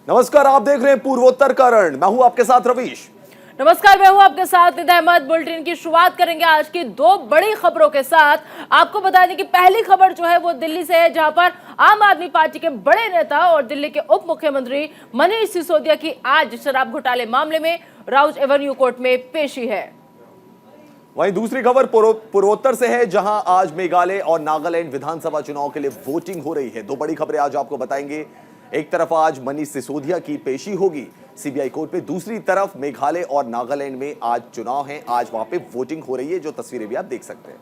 नमस्कार, आप देख रहे हैं पूर्वोत्तर का रण। मैं हूं आपके साथ रवीश। नमस्कार, मैं हूं आपके साथ निदा अहमद। बुलेटिन की शुरुआत करेंगे आज की दो बड़ी खबरों के साथ। आपको बता दें कि पहली खबर जो है वो दिल्ली से है, जहां पर आम आदमी पार्टी के बड़े नेता और दिल्ली के उप मुख्यमंत्री मनीष सिसोदिया की आज शराब घोटाले मामले में राउज एवेन्यू कोर्ट में पेशी है। वहीं दूसरी खबर पूर्वोत्तर से है, जहां आज मेघालय और नागालैंड विधानसभा चुनाव के लिए वोटिंग हो रही है। दो बड़ी खबरें आज आपको बताएंगे। एक तरफ आज मनीष सिसोदिया की पेशी होगी सीबीआई कोर्ट में, दूसरी तरफ मेघालय और नागालैंड में आज चुनाव है। आज वहां पे वोटिंग हो रही है, जो तस्वीरें भी आप देख सकते हैं।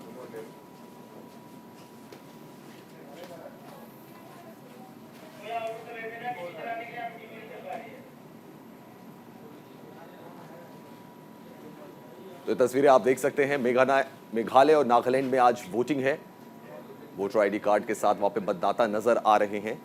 तो तस्वीरें आप देख सकते हैं। मेघालय और नागालैंड में आज वोटिंग है। वोटर आईडी कार्ड के साथ वहां पे मतदाता नजर आ रहे हैं।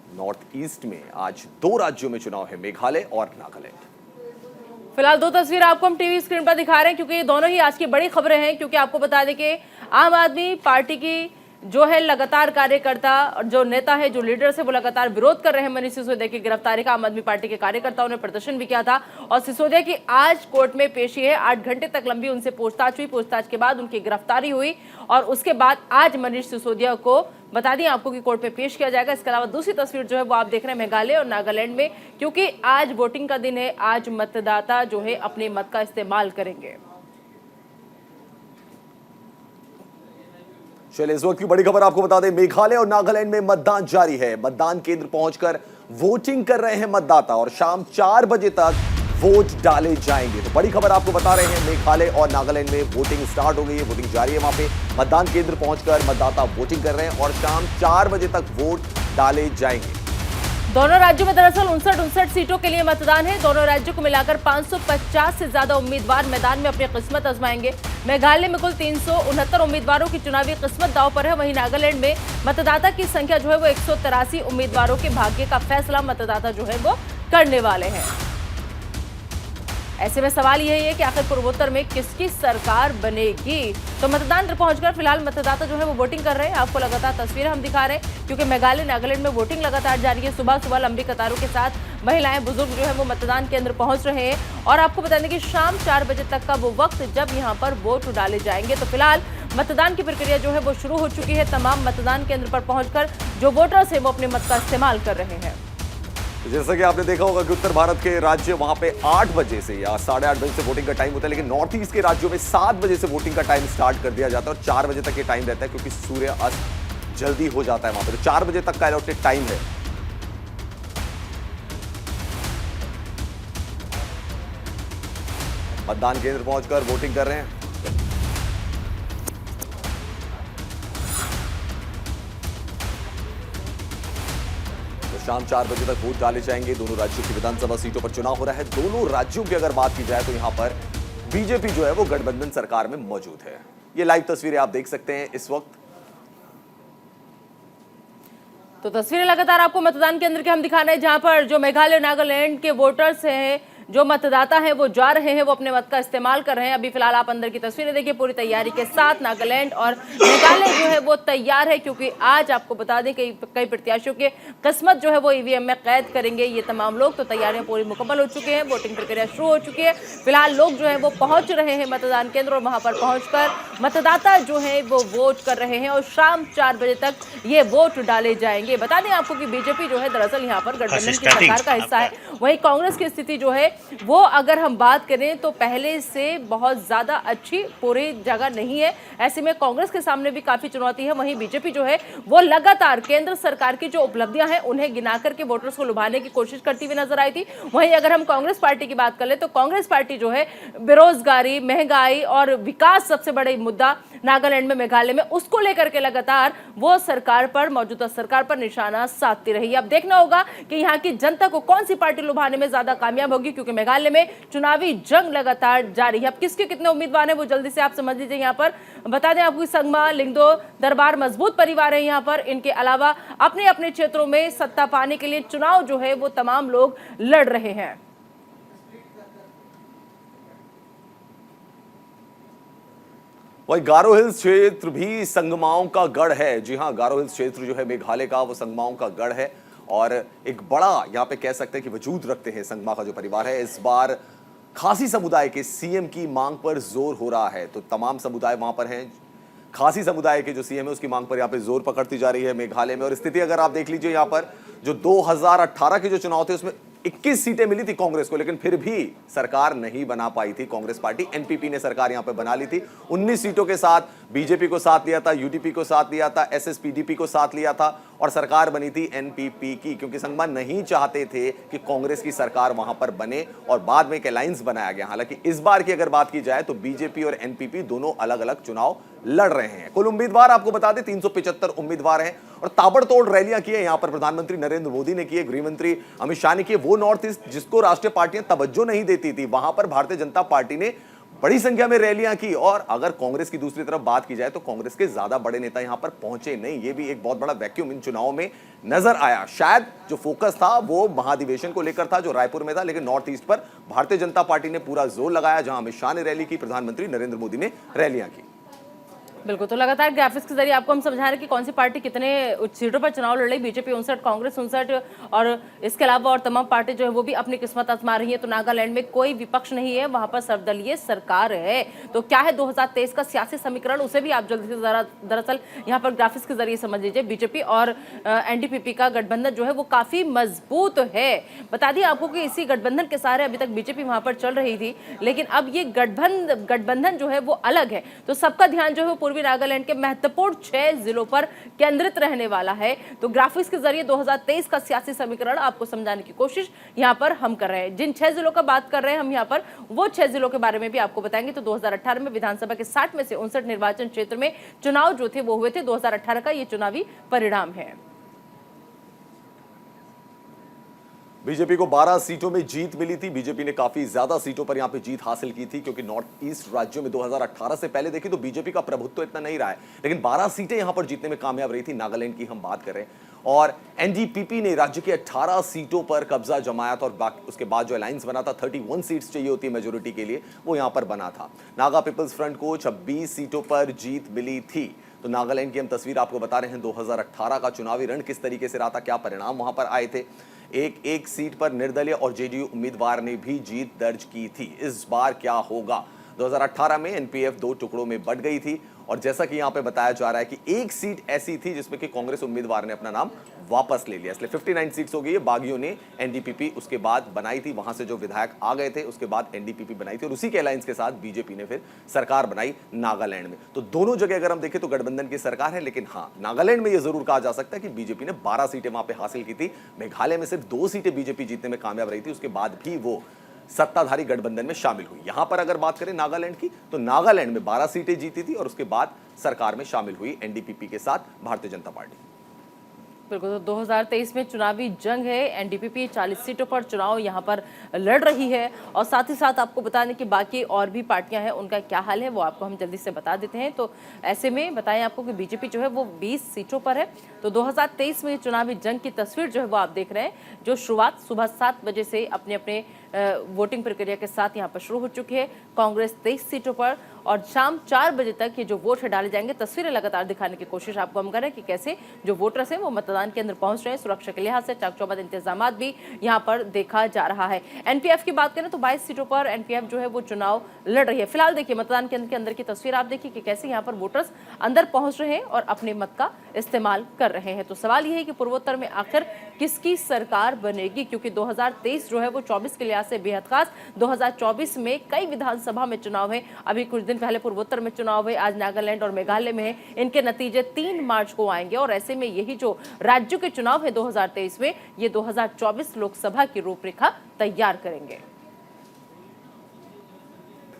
नॉर्थ ईस्ट में आज दो राज्यों में चुनाव है, मेघालय और नागालैंड। फिलहाल दो तस्वीर आपको हम टीवी स्क्रीन पर दिखा रहे हैं, क्योंकि ये दोनों ही आज की बड़ी खबरें हैं। क्योंकि आपको बता दें कि आम आदमी पार्टी की जो है लगातार कार्यकर्ता और जो नेता है, जो लीडर्स है, वो लगातार विरोध कर रहे हैं मनीष सिसोदिया की गिरफ्तारी का। आम आदमी पार्टी के कार्यकर्ताओं ने प्रदर्शन भी किया था और सिसोदिया की आज कोर्ट में पेशी है। 8 घंटे तक लंबी उनसे पूछताछ हुई। पूछताछ के बाद उनकी गिरफ्तारी हुई और उसके बाद आज मनीष सिसोदिया को बता दें आपको कि कोर्ट में पेश किया जाएगा। इसके अलावा दूसरी तस्वीर जो है वो आप देख रहे हैं मेघालय और नागालैंड में, क्योंकि आज वोटिंग का दिन है। आज मतदाता जो है अपने मत का इस्तेमाल करेंगे। चलिए, इस वक्त की बड़ी खबर आपको बता दें। मेघालय और नागालैंड में मतदान जारी है। मतदान केंद्र पहुंचकर वोटिंग कर रहे हैं मतदाता और शाम 4 बजे तक वोट डाले जाएंगे। तो बड़ी खबर आपको बता रहे हैं, मेघालय और नागालैंड में वोटिंग स्टार्ट हो गई है, वोटिंग जारी है। वहां पे मतदान केंद्र पहुंचकर मतदाता वोटिंग कर रहे हैं और शाम 4 बजे तक वोट डाले जाएंगे। दोनों राज्यों में दरअसल 59 सीटों के लिए मतदान है। दोनों राज्यों को मिलाकर 550 से ज्यादा उम्मीदवार मैदान में अपनी किस्मत आजमाएंगे। मेघालय में कुल 369 उम्मीदवारों की चुनावी किस्मत दांव पर है। वहीं नागालैंड में मतदाता की संख्या जो है वो 183 उम्मीदवारों के भाग्य का फैसला मतदाता जो है वो करने वाले हैं। ऐसे में सवाल यही है कि आखिर पूर्वोत्तर में किसकी सरकार बनेगी। तो मतदान केंद्र पहुंचकर फिलहाल मतदाता जो है वो वोटिंग कर रहे हैं। आपको लगातार तस्वीरें हम दिखा रहे हैं, क्योंकि मेघालय नागालैंड में वोटिंग लगातार जारी है। सुबह सुबह लंबी कतारों के साथ महिलाएं, बुजुर्ग जो है वो मतदान केंद्र पहुंच रहे हैं। और आपको बता दें कि शाम 4 बजे तक का वो वक्त जब यहाँ पर वोट डाले जाएंगे। तो फिलहाल मतदान की प्रक्रिया जो है वो शुरू हो चुकी है। तमाम मतदान केंद्र पर पहुंचकर जो वोटर्स है वो अपने मत का इस्तेमाल कर रहे हैं। जैसा कि आपने देखा होगा कि उत्तर भारत के राज्य वहां पे 8 बजे से या 8:30 बजे से वोटिंग का टाइम होता है, लेकिन नॉर्थ ईस्ट के राज्यों में 7 बजे से वोटिंग का टाइम स्टार्ट कर दिया जाता है और 4 बजे तक ये टाइम रहता है, क्योंकि सूर्य अस्त जल्दी हो जाता है वहां पे। तो 4 बजे तक का अलॉटेड टाइम है। मतदान केंद्र पहुंचकर वोटिंग कर रहे हैं। शाम 4 बजे तक वोट डाले जाएंगे। दोनों राज्यों की विधानसभा सीटों पर चुनाव हो रहा है। दोनों राज्यों की अगर बात की जाए तो यहां पर बीजेपी जो है वो गठबंधन सरकार में मौजूद है। ये लाइव तस्वीरें आप देख सकते हैं इस वक्त। तो तस्वीरें लगातार आपको मतदान केंद्र के हम दिखा रहे हैं, जहां पर जो मेघालय नागालैंड के वोटर्स हैं, जो मतदाता हैं, वो जा रहे हैं, वो अपने मत का इस्तेमाल कर रहे हैं। अभी फिलहाल आप अंदर की तस्वीरें देखिए। पूरी तैयारी के साथ नागालैंड और मेघालय जो है वो तैयार है, क्योंकि आज आपको बता दें कि कई प्रत्याशियों की किस्मत जो है वो ईवीएम में कैद करेंगे ये तमाम लोग। तो तैयारियां पूरी मुकम्मल हो चुकी हैं, वोटिंग प्रक्रिया शुरू हो चुकी है। फिलहाल लोग जो है वो पहुंच रहे हैं मतदान केंद्र और वहां पर पहुंचकर मतदाता जो है वो वोट कर रहे हैं और शाम 4 बजे तक ये वोट डाले जाएंगे। बता दें आपको कि बीजेपी जो है दरअसल यहाँ पर गठबंधन की सरकार का हिस्सा है। वहीं कांग्रेस की स्थिति जो है वो अगर हम बात करें तो पहले से बहुत ज्यादा अच्छी पूरी जगह नहीं है। ऐसे में कांग्रेस के सामने भी काफी चुनौती है। वहीं बीजेपी जो है वो लगातार केंद्र सरकार की जो उपलब्धियां हैं उन्हें गिना करके वोटर्स को लुभाने की कोशिश करती हुई नजर आई थी। वहीं अगर हम कांग्रेस पार्टी की बात कर ले तो कांग्रेस पार्टी जो है बेरोजगारी, महंगाई और विकास सबसे बड़े मुद्दा नागालैंड में, मेघालय में, उसको लेकर के लगातार वो सरकार पर, मौजूदा सरकार पर निशाना साधती रही। अब देखना होगा कि यहाँ की जनता को कौन सी पार्टी लुभाने में ज्यादा कामयाब होगी, क्योंकि मेघालय में चुनावी जंग लगातार जारी है। अब किसके कितने उम्मीदवार हैं वो जल्दी से आप समझ लीजिए। यहाँ पर बता दें आपको संगमा, लिंगदो, दरबार मजबूत परिवार है यहाँ पर। इनके अलावा अपने अपने क्षेत्रों में सत्ता पाने के लिए चुनाव जो है वो तमाम लोग लड़ रहे हैं। वही गारो हिल्स क्षेत्र भी संगमाओं का गढ़ है। जी हां, गारो हिल्स क्षेत्र जो है मेघालय का, वो संगमाओं का गढ़ है और एक बड़ा यहाँ पे कह सकते हैं कि वजूद रखते हैं संगमा का जो परिवार है। इस बार खासी समुदाय के सीएम की मांग पर जोर हो रहा है, तो तमाम समुदाय वहां पर हैं। खासी समुदाय के जो सीएम है उसकी मांग पर यहाँ पे जोर पकड़ती जा रही है मेघालय में। और स्थिति अगर आप देख लीजिए, यहाँ पर जो 2018 के जो चुनाव थे उसमें 21 सीटें मिली थी कांग्रेस को, लेकिन फिर भी सरकार नहीं बना पाई थी कांग्रेस पार्टी। एनपीपी ने सरकार यहां पे बना ली थी। 19 सीटों के साथ बीजेपी को साथ लिया था, यूडीपी को साथ लिया था, एसएसपीडीपी को साथ लिया था और सरकार बनी थी एनपीपी की, क्योंकि संगमा नहीं चाहते थे कि कांग्रेस की सरकार वहां पर बने और बाद में एक अलायंस बनाया गया। हालांकि इस बार की अगर बात की जाए तो बीजेपी और एनपीपी दोनों अलग अलग चुनाव लड़ रहे हैं। कुल उम्मीदवार आपको बता दें 375 उम्मीदवार हैं और ताबड़तोड़ रैलियां की है यहां पर। प्रधानमंत्री नरेंद्र मोदी ने की है, गृहमंत्री अमित शाह ने की है। वो नॉर्थ ईस्ट जिसको राष्ट्रीय पार्टियां तवज्जो नहीं देती थी, वहां पर भारतीय जनता पार्टी ने बड़ी संख्या में रैलियां की। और अगर कांग्रेस की दूसरी तरफ बात की जाए तो कांग्रेस के ज्यादा बड़े नेता यहां पर पहुंचे नहीं। ये भी एक बहुत बड़ा वैक्यूम इन चुनावों में नजर आया। शायद जो फोकस था वो महाधिवेशन को लेकर था जो रायपुर में था, लेकिन नॉर्थ ईस्ट पर भारतीय जनता पार्टी ने पूरा जोर लगाया। जहां अमित शाह ने रैली की, प्रधानमंत्री नरेंद्र मोदी ने रैलियां की। बिल्कुल, तो लगातार ग्राफिक्स के जरिए आपको हम समझा रहे हैं कि कौन सी पार्टी कितने सीटों पर चुनाव लड़ रही। बीजेपी 59, कांग्रेस 59 और इसके अलावा और तमाम पार्टी जो है वो भी अपनी किस्मत आजमा रही है। तो नागालैंड में कोई विपक्ष नहीं है, वहां पर सर्वदलीय सरकार है। तो क्या है 2023 का सियासी समीकरण, उसे भी आप जल्दी से दरअसल यहाँ पर ग्राफिक्स के जरिए समझ लीजिए। बीजेपी और एनडीपीपी का गठबंधन जो है वो काफी मजबूत है। बता दिए आपको कि इसी गठबंधन के सहारे अभी तक बीजेपी वहां पर चल रही थी, लेकिन अब ये गठबंधन जो है वो अलग है। तो सबका ध्यान जो है पूर्वी नागालैंड के महत्वपूर्ण 6 जिलों पर केंद्रित रहने वाला है। तो ग्राफिक्स के जरिए 2023 का सियासी समीकरण आपको समझाने की कोशिश यहां पर हम कर रहे हैं। जिन 6 जिलों का बात कर रहे हैं हम यहां पर, वो 6 जिलों के बारे में भी आपको बताएंगे। तो 2018 में विधानसभा के 60 में से 59 निर्वाचन क्षेत्र में चुनाव जो थे वो हुए थे। 2018 का ये चुनावी परिणाम है। बीजेपी को 12 सीटों में जीत मिली थी। बीजेपी ने काफी ज्यादा सीटों पर यहां पे जीत हासिल की थी, क्योंकि नॉर्थ ईस्ट राज्यों में 2018 से पहले देखी तो बीजेपी का प्रभुत्व तो इतना नहीं रहा है, लेकिन 12 सीटें यहां पर जीतने में कामयाब रही थी। नागालैंड की हम बात करें और एनडीपीपी ने राज्य के 18 सीटों पर कब्जा जमाया था और उसके बाद जो अलायंस बना था, 31 सीट्स चाहिए होती है मेजोरिटी के लिए, वो यहां पर बना था। नागा पीपल्स फ्रंट को 26 सीटों पर जीत मिली थी। तो नागालैंड की हम तस्वीर आपको बता रहे हैं। 2018 का चुनावी रण किस तरीके से रहा था, क्या परिणाम वहां पर आए थे। एक सीट पर निर्दलीय और जेडीयू उम्मीदवार ने भी जीत दर्ज की थी। इस बार क्या होगा। 2018 में एनपीएफ 2 टुकड़ों में बंट गई थी और जैसा कि यहां पे बताया जा रहा है कि एक सीट ऐसी थी जिसमें कि कांग्रेस उम्मीदवार ने अपना नाम वापस ले लिया, इसलिए 59 सीट्स हो गई है। बागियों ने एनडीपीपी उसके बाद बनाई थी, वहां से जो विधायक आ गए थे उसके बाद एनडीपीपी बनाई थी और उसी के अलायंस के साथ बीजेपी ने फिर सरकार बनाई नागालैंड में। तो दोनों जगह अगर हम देखें तो गठबंधन की सरकार है, लेकिन हाँ, नागालैंड में यह जरूर कहा जा सकता है कि बीजेपी ने 12 सीटें वहां पर हासिल की थी। मेघालय में सिर्फ 2 सीटें बीजेपी जीतने में कामयाब रही थी, उसके बाद भी वो सत्ताधारी गठबंधन में शामिल हुई। यहां पर अगर बात करें नागालैंड की, तो नागालैंड में 12 सीटें जीती थी और उसके बाद सरकार में शामिल हुई एनडीपीपी के साथ भारतीय जनता पार्टी। बिल्कुल, तो 2023 में चुनावी जंग है। एनडीपीपी 40 सीटों पर चुनाव यहां पर लड़ रही है और साथ ही साथ आपको बता दें कि बाकी और भी पार्टियां हैं, उनका क्या हाल है वो आपको हम जल्दी से बता देते हैं। तो ऐसे में बताएं आपको कि बीजेपी जो है वो 20 सीटों पर है। तो 2023 में चुनावी जंग की तस्वीर जो है वो आप देख रहे हैं, जो शुरुआत सुबह 7 बजे से अपने अपने वोटिंग प्रक्रिया के साथ यहाँ पर शुरू हो चुकी है। कांग्रेस 23 सीटों पर और शाम 4 बजे तक ये जो वोट डाले जाएंगे। तस्वीरें लगातार दिखाने की कोशिश आपको हम करें कि कैसे जो वोटर्स हैं वो मतदान केंद्र पहुंच रहे हैं। सुरक्षा के लिहाज से चाक चौबंद इंतजाम भी यहाँ पर देखा जा रहा है। एनपीएफ की बात करें तो 22 सीटों पर एनपीएफ जो है वो चुनाव लड़ रही है। फिलहाल देखिए मतदान केंद्र के अंदर की तस्वीर आप देखिए कि कैसे यहाँ पर वोटर्स अंदर पहुंच रहे हैं और अपने मत का इस्तेमाल कर रहे हैं। तो सवाल यह है कि पूर्वोत्तर में आखिर किसकी सरकार बनेगी, क्योंकि 2023 जो है वो 24 के लिहाज से बेहद खास। 2024 में कई विधानसभा में चुनाव है। अभी कुछ दिन पहले पूर्वोत्तर में चुनाव है, आज नागालैंड और मेघालय में है। इनके नतीजे 3 मार्च को आएंगे और ऐसे में यही जो राज्यों के चुनाव है 2023 में, ये 2024 लोकसभा की रूपरेखा तैयार करेंगे।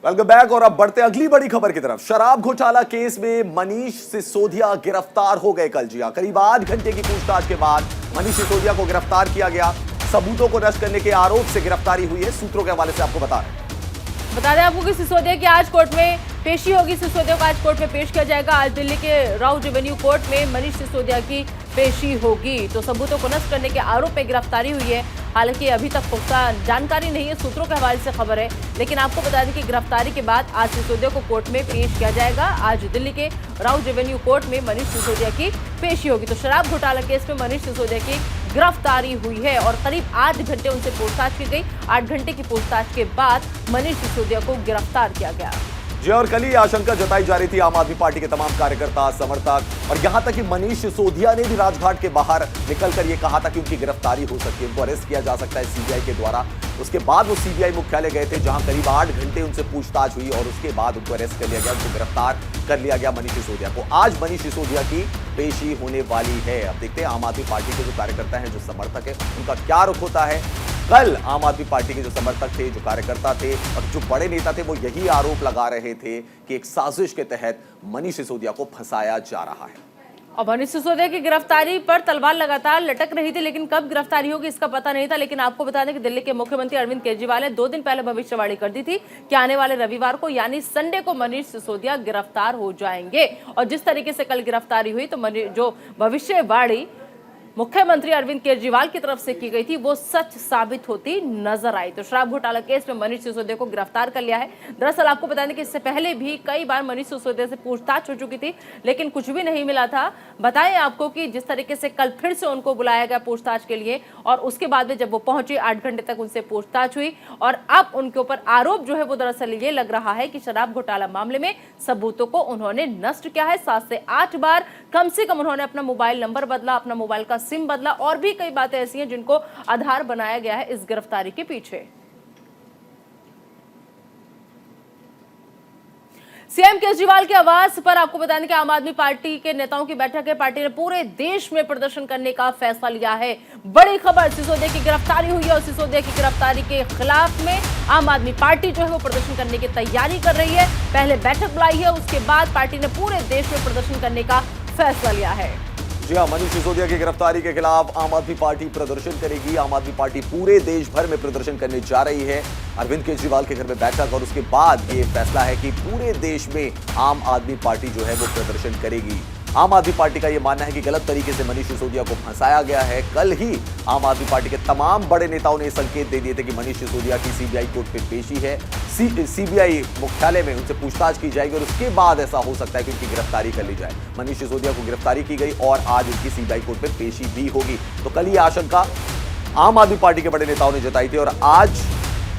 वेलकम बैक और अब बढ़ते अगली बड़ी खबर की तरफ। शराब घोटाला केस में मनीष सिसोदिया गिरफ्तार हो गए कल। जी हां, करीब 8 घंटे की पूछताछ के बाद मनीष सिसोदिया को गिरफ्तार किया गया। सबूतों को नष्ट करने के आरोप से गिरफ्तारी हुई है, सूत्रों के हवाले से आपको बता दें आपको कि सिसोदिया की आज कोर्ट में पेशी होगी। सिसोदिया को आज कोर्ट में पेश किया जाएगा। आज दिल्ली के राउ रेवेन्यू कोर्ट में मनीष सिसोदिया की पेशी होगी। तो सबूतों को नष्ट करने के आरोप में गिरफ्तारी हुई है। हालांकि अभी तक पुख्ता जानकारी नहीं है, सूत्रों के हवाले से खबर है, लेकिन आपको बता दें कि गिरफ्तारी के बाद आज सिसोदिया को कोर्ट में पेश किया जाएगा। आज दिल्ली के राउ रेवेन्यू कोर्ट में मनीष सिसोदिया की पेशी होगी। तो शराब घोटाला केस में मनीष सिसोदिया की गिरफ्तारी हुई है और करीब 8 घंटे उनसे पूछताछ की गई। 8 घंटे की पूछताछ के बाद मनीष सिसोदिया को गिरफ्तार किया गया। जी, और कल ही आशंका जताई जा रही थी आम आदमी पार्टी के तमाम कार्यकर्ता, समर्थक और यहां तक कि मनीष सिसोदिया ने भी राजघाट के बाहर निकलकर यह कहा था कि उनकी गिरफ्तारी हो सकती है, उनको अरेस्ट किया जा सकता है सीबीआई के द्वारा। उसके बाद वो सीबीआई मुख्यालय गए थे, जहां करीब 8 घंटे उनसे पूछताछ हुई और उसके बाद उनको अरेस्ट कर लिया गया, उनको गिरफ्तार कर लिया गया मनीष सिसोदिया को। आज मनीष सिसोदिया की पेशी होने वाली है। अब देखते हैं आम आदमी पार्टी के जो कार्यकर्ता हैं, जो समर्थक है, उनका क्या रुख होता है। कल आम आदमी पार्टी के जो समर्थक थे, जो कार्यकर्ता थे और जो बड़े नेता थे, वो यही आरोप लगा रहे थे कि एक साजिश के तहत मनीष सिसोदिया को फंसाया जा रहा है। और मनीष सिसोदिया की गिरफ्तारी पर तलवार लगातार लटक रही थी, लेकिन कब गिरफ्तारी होगी इसका पता नहीं था। लेकिन आपको बता दें कि दिल्ली के मुख्यमंत्री अरविंद केजरीवाल ने 2 दिन पहले भविष्यवाणी कर दी थी कि आने वाले रविवार को यानी संडे को मनीष सिसोदिया गिरफ्तार हो जाएंगे। और जिस तरीके से कल गिरफ्तारी हुई तो जो भविष्यवाणी मुख्यमंत्री अरविंद केजरीवाल की तरफ से की गई थी वो सच साबित होती नजर आई। तो शराब घोटाला केस में मनीष सिसोदिया को गिरफ्तार कर लिया है। दरअसल आपको बता दें कि इससे पहले भी कई बार मनीष सिसोदिया से पूछताछ हो चुकी थी, लेकिन कुछ भी नहीं मिला था। बताएं आपको कि जिस तरीके से कल फिर से उनको बुलाया गया पूछताछ के लिए और उसके बाद में जब वो पहुंचे 8 घंटे तक उनसे पूछताछ हुई और अब उनके ऊपर आरोप जो है वो दरअसल ये लग रहा है कि शराब घोटाला मामले में सबूतों को उन्होंने नष्ट किया है। 7 से 8 बार कम से कम उन्होंने अपना मोबाइल नंबर बदला, अपना मोबाइल का सिम बदला और भी कई बातें ऐसी हैं जिनको आधार बनाया गया है इस गिरफ्तारी के पीछे। सीएम केजरीवाल के आवास पर आपको बता दें कि आम आदमी पार्टी के नेताओं की बैठक है। पार्टी ने पूरे देश में प्रदर्शन करने का फैसला लिया है। बड़ी खबर, सिसोदिया की गिरफ्तारी हुई है और सिसोदिया की गिरफ्तारी के खिलाफ में आम आदमी पार्टी जो है वो प्रदर्शन करने की तैयारी कर रही है। पहले बैठक बुलाई है, उसके बाद पार्टी ने पूरे देश में प्रदर्शन करने का फैसला लिया है। जी हाँ, मनीष सिसोदिया की गिरफ्तारी के खिलाफ आम आदमी पार्टी प्रदर्शन करेगी। आम आदमी पार्टी पूरे देश भर में प्रदर्शन करने जा रही है। अरविंद केजरीवाल के घर में बैठक और उसके बाद ये फैसला है कि पूरे देश में आम आदमी पार्टी जो है वो प्रदर्शन करेगी। आम आदमी पार्टी का यह मानना है कि गलत तरीके से मनीष सिसोदिया को फंसाया गया है। कल ही आम आदमी पार्टी के तमाम बड़े नेताओं ने संकेत दे दिए थे कि मनीष सिसोदिया की सीबीआई कोर्ट में पेशी है, सीबीआई मुख्यालय में उनसे पूछताछ की जाएगी और उसके बाद ऐसा हो सकता है कि उनकी गिरफ्तारी कर ली जाए। मनीष सिसोदिया को गिरफ्तारी की गई और आज उनकी सीबीआई कोर्ट में पेशी भी होगी। तो कल ये आशंका आम आदमी पार्टी के बड़े नेताओं ने जताई थी और आज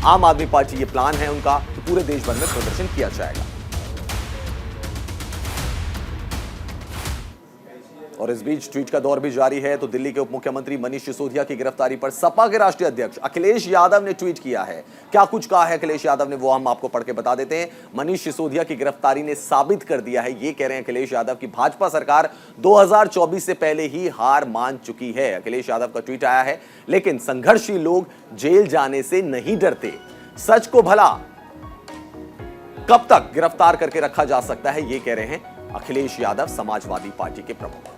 आम आदमी पार्टी ये प्लान है उनका कि पूरे देश भर में प्रदर्शन किया जाएगा। और इस बीच ट्वीट का दौर भी जारी है। तो दिल्ली के उप मुख्यमंत्री मनीष सिसोदिया की गिरफ्तारी पर सपा के राष्ट्रीय अध्यक्ष अखिलेश यादव ने ट्वीट किया है। क्या कुछ कहा है अखिलेश यादव ने, वो हम आपको पढ़ के बता देते हैं। मनीष सिसोदिया की गिरफ्तारी ने साबित कर दिया है, ये कह रहे हैं अखिलेश यादव, की भाजपा सरकार 2024 से पहले ही हार मान चुकी है। अखिलेश यादव का ट्वीट आया है, लेकिन संघर्षशील लोग जेल जाने से नहीं डरते। सच को भला कब तक गिरफ्तार करके रखा जा सकता है, ये कह रहे हैं अखिलेश यादव, समाजवादी पार्टी के प्रमुख।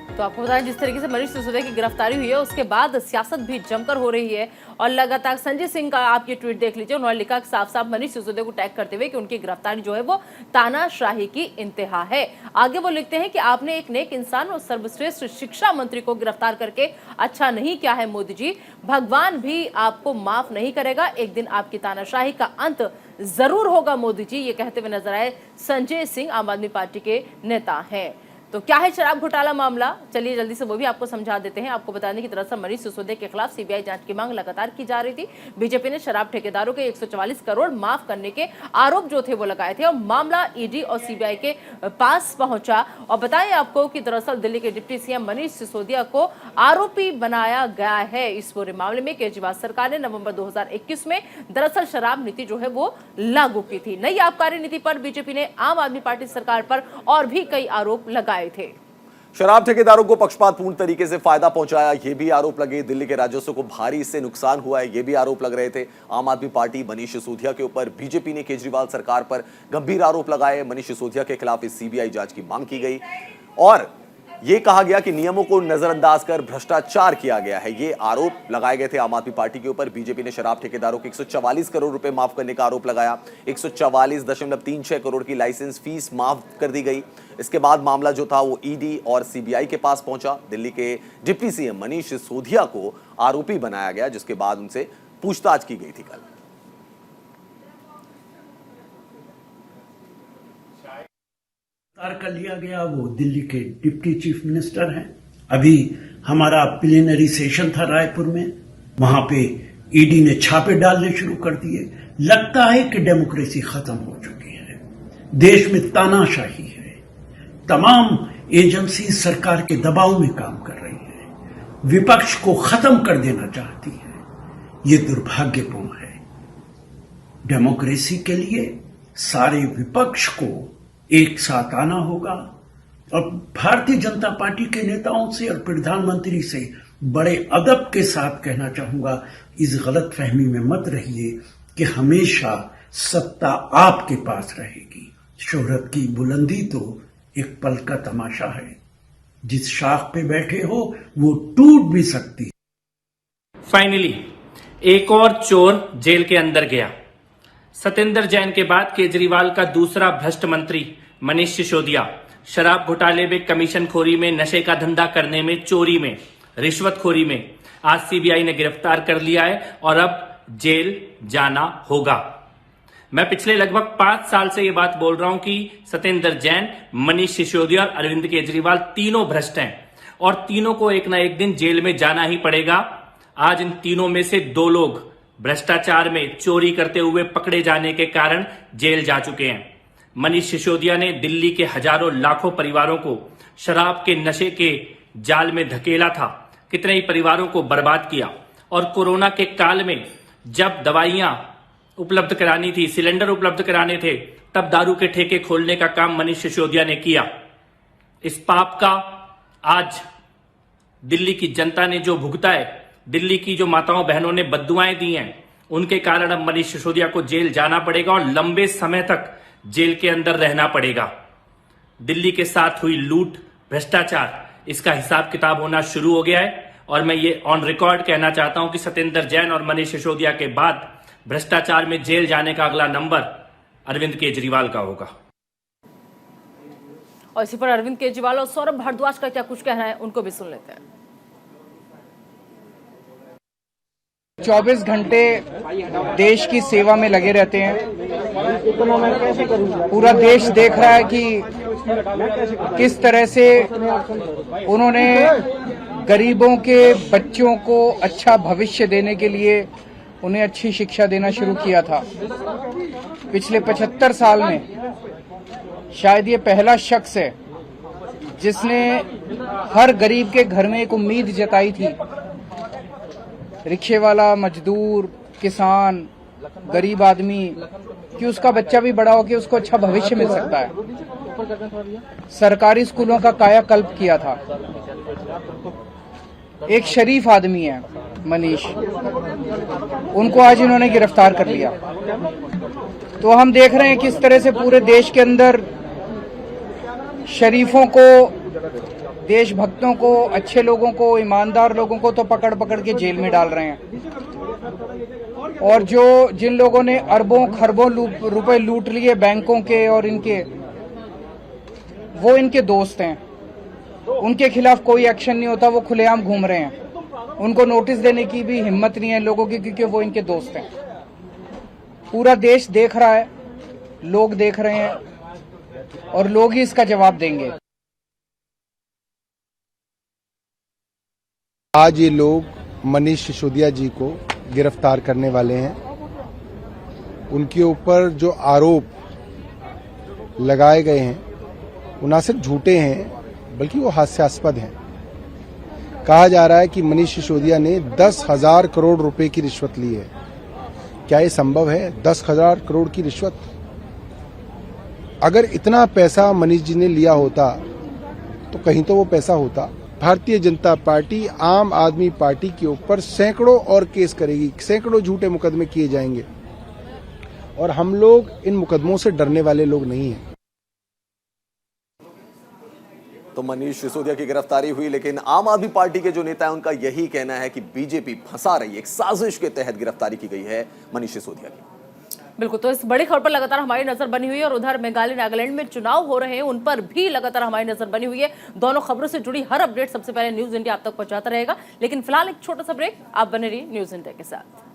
तो आपको बताएं जिस तरीके से मनीष सिसोदिया की गिरफ्तारी हुई है उसके बाद सियासत भी जमकर हो रही है और लगातार संजय सिंह का आप ये ट्वीट देख लीजिए, उन्होंने लिखा साफ साफ मनीष सिसोदिया को टैग करते हुए कि उनकी गिरफ्तारी जो है वो तानाशाही की इंतहा है। आगे वो लिखते हैं कि आपने एक नेक इंसान और सर्वश्रेष्ठ शिक्षा मंत्री को गिरफ्तार करके अच्छा नहीं किया है मोदी जी, भगवान भी आपको माफ नहीं करेगा, एक दिन आपकी तानाशाही का अंत जरूर होगा मोदी जी, ये कहते हुए नजर आए संजय सिंह, आम आदमी पार्टी के नेता हैं। तो क्या है शराब घोटाला मामला, चलिए जल्दी से वो भी आपको समझा देते हैं। आपको बता दें कि दरअसल मनीष सिसोदिया के खिलाफ सीबीआई जांच की मांग लगातार की जा रही थी। बीजेपी ने शराब ठेकेदारों के 144 करोड़ माफ करने के आरोप जो थे वो लगाए थे और मामला ईडी और सीबीआई के पास पहुंचा। और बताएं आपको कि दरअसल दिल्ली के डिप्टी सीएम मनीष सिसोदिया को आरोपी बनाया गया है इस पूरे मामले में। केजरीवाल सरकार ने नवंबर 2021 में दरअसल शराब नीति जो है वो लागू की थी। नई आबकारी नीति पर बीजेपी ने आम आदमी पार्टी सरकार पर और भी कई आरोप लगाए थे। शराब ठेकेदारों को पक्षपातपूर्ण तरीके से फायदा पहुंचाया, ये भी आरोप लगे। दिल्ली के राजस्व को भारी इससे नुकसान हुआ है, ये भी आरोप लग रहे थे। आम आदमी पार्टी मनीष सिसोदिया के ऊपर, बीजेपी ने केजरीवाल सरकार पर गंभीर आरोप लगाए। मनीष सिसोदिया के खिलाफ इस सीबीआई जांच की मांग की गई और यह कहा गया कि नियमों को नजरअंदाज कर भ्रष्टाचार किया गया है। ये आरोप लगाए गए थे आम आदमी पार्टी के ऊपर। बीजेपी ने शराब ठेकेदारों के 144 करोड़ रुपए माफ करने का आरोप लगाया। 144.36 करोड़ की लाइसेंस फीस माफ कर दी गई। इसके बाद मामला जो था वो ईडी और सीबीआई के पास पहुंचा। दिल्ली के डिप्टी सीएम मनीष सिसोदिया को आरोपी बनाया गया, जिसके बाद उनसे पूछताछ की गई थी कल। गिरफ्तार कर लिया गया वो दिल्ली के डिप्टी चीफ मिनिस्टर हैं अभी हमारा प्लीनरी सेशन था रायपुर में, वहां पे ईडी ने छापे डालने शुरू कर दिए। लगता है कि डेमोक्रेसी खत्म हो चुकी है, देश में तानाशाही है, तमाम एजेंसी सरकार के दबाव में काम कर रही है, विपक्ष को खत्म कर देना चाहती है। ये दुर्भाग्यपूर्ण है। डेमोक्रेसी के लिए सारे विपक्ष को एक साथ आना होगा और भारतीय जनता पार्टी के नेताओं से और प्रधानमंत्री से बड़े अदब के साथ कहना चाहूंगा, इस गलतफहमी में मत रहिए कि हमेशा सत्ता आपके पास रहेगी। शोहरत की बुलंदी तो एक पल का तमाशा है, जिस शाख पे बैठे हो वो टूट भी सकती है। फाइनली एक और चोर जेल के अंदर गया। सत्येंद्र जैन के बाद केजरीवाल का दूसरा भ्रष्ट मंत्री मनीष सिसोदिया शराब घोटाले में, कमीशनखोरी में, नशे का धंधा करने में, चोरी में, रिश्वतखोरी में आज सीबीआई ने गिरफ्तार कर लिया है और अब जेल जाना होगा। मैं पिछले लगभग 5 साल से यह बात बोल रहा हूं कि सत्येंद्र जैन, मनीष सिसोदिया और अरविंद केजरीवाल तीनों भ्रष्ट हैं और तीनों को एक ना एक दिन जेल में जाना ही पड़ेगा। आज इन तीनों में से 2 लोग भ्रष्टाचार में चोरी करते हुए पकड़े जाने के कारण जेल जा चुके हैं। मनीष सिसोदिया ने दिल्ली के हजारों लाखों परिवारों को शराब के नशे के जाल में धकेला था, कितने ही परिवारों को बर्बाद किया। और कोरोना के काल में जब दवाइयां उपलब्ध करानी थी, सिलेंडर उपलब्ध कराने थे, तब दारू के ठेके खोलने का काम मनीष सिसोदिया ने किया। इस पाप का आज दिल्ली की जनता ने जो भुगता है, दिल्ली की जो माताओं बहनों ने बद्दुआएं दी हैं, उनके कारण अब मनीष सिसोदिया को जेल जाना पड़ेगा और लंबे समय तक जेल के अंदर रहना पड़ेगा। दिल्ली के साथ हुई लूट, भ्रष्टाचार, इसका हिसाब किताब होना शुरू हो गया है और मैं ये ऑन रिकॉर्ड कहना चाहता हूं कि सत्येंद्र जैन और मनीष सिसोदिया के बाद भ्रष्टाचार में जेल जाने का अगला नंबर अरविंद केजरीवाल का होगा। और इसी पर अरविंद केजरीवाल और सौरभ भारद्वाज का क्या कुछ कहना है, उनको भी सुन लेते हैं। 24 घंटे देश की सेवा में लगे रहते हैं। पूरा देश देख रहा है कि किस तरह से उन्होंने गरीबों के बच्चों को अच्छा भविष्य देने के लिए उन्हें अच्छी शिक्षा देना शुरू किया था। पिछले 75 साल में शायद ये पहला शख्स है जिसने हर गरीब के घर में एक उम्मीद जताई थी। रिक्शे वाला, मजदूर, किसान, गरीब आदमी, कि उसका बच्चा भी बड़ा हो के उसको अच्छा भविष्य मिल सकता है। सरकारी स्कूलों का कायाकल्प किया था। एक शरीफ आदमी है मनीष, उनको आज इन्होंने गिरफ्तार कर लिया। तो हम देख रहे हैं किस तरह से पूरे देश के अंदर शरीफों को, देशभक्तों को, अच्छे लोगों को, ईमानदार लोगों को तो पकड़ पकड़ के जेल में डाल रहे हैं और जिन लोगों ने अरबों खरबों रुपए लूट लिए बैंकों के और इनके, वो इनके दोस्त हैं। उनके खिलाफ कोई एक्शन नहीं होता, वो खुलेआम घूम रहे हैं। उनको नोटिस देने की भी हिम्मत नहीं है लोगों की, क्योंकि वो इनके दोस्त हैं। पूरा देश देख रहा है, लोग देख रहे हैं और लोग ही इसका जवाब देंगे। आज ये लोग मनीष सिसोदिया जी को गिरफ्तार करने वाले हैं। उनके ऊपर जो आरोप लगाए गए हैं वो न सिर्फ झूठे हैं बल्कि वो हास्यास्पद हैं। कहा जा रहा है कि मनीष सिसोदिया ने 10,000 करोड़ रुपए की रिश्वत ली है। क्या ये संभव है? 10,000 करोड़ की रिश्वत? अगर इतना पैसा मनीष जी ने लिया होता तो कहीं तो वो पैसा होता। भारतीय जनता पार्टी आम आदमी पार्टी के ऊपर सैकड़ों और केस करेगी, सैकड़ों झूठे मुकदमे किए जाएंगे और हम लोग इन मुकदमों से डरने वाले लोग नहीं हैं। तो मनीष सिसोदिया की गिरफ्तारी हुई, लेकिन आम आदमी पार्टी के जो नेता हैं उनका यही कहना है कि बीजेपी फंसा रही है, एक साजिश के तहत गिरफ्तारी की गई है मनीष सिसोदिया की। बिल्कुल, तो इस बड़ी खबर पर लगातार हमारी नजर बनी हुई है और उधर मेघालय नागालैंड में चुनाव हो रहे हैं, उन पर भी लगातार हमारी नजर बनी हुई है। दोनों खबरों से जुड़ी हर अपडेट सबसे पहले न्यूज इंडिया आप तक पहुंचाता रहेगा। लेकिन फिलहाल एक छोटा सा ब्रेक, आप बने रहिए न्यूज इंडिया के साथ।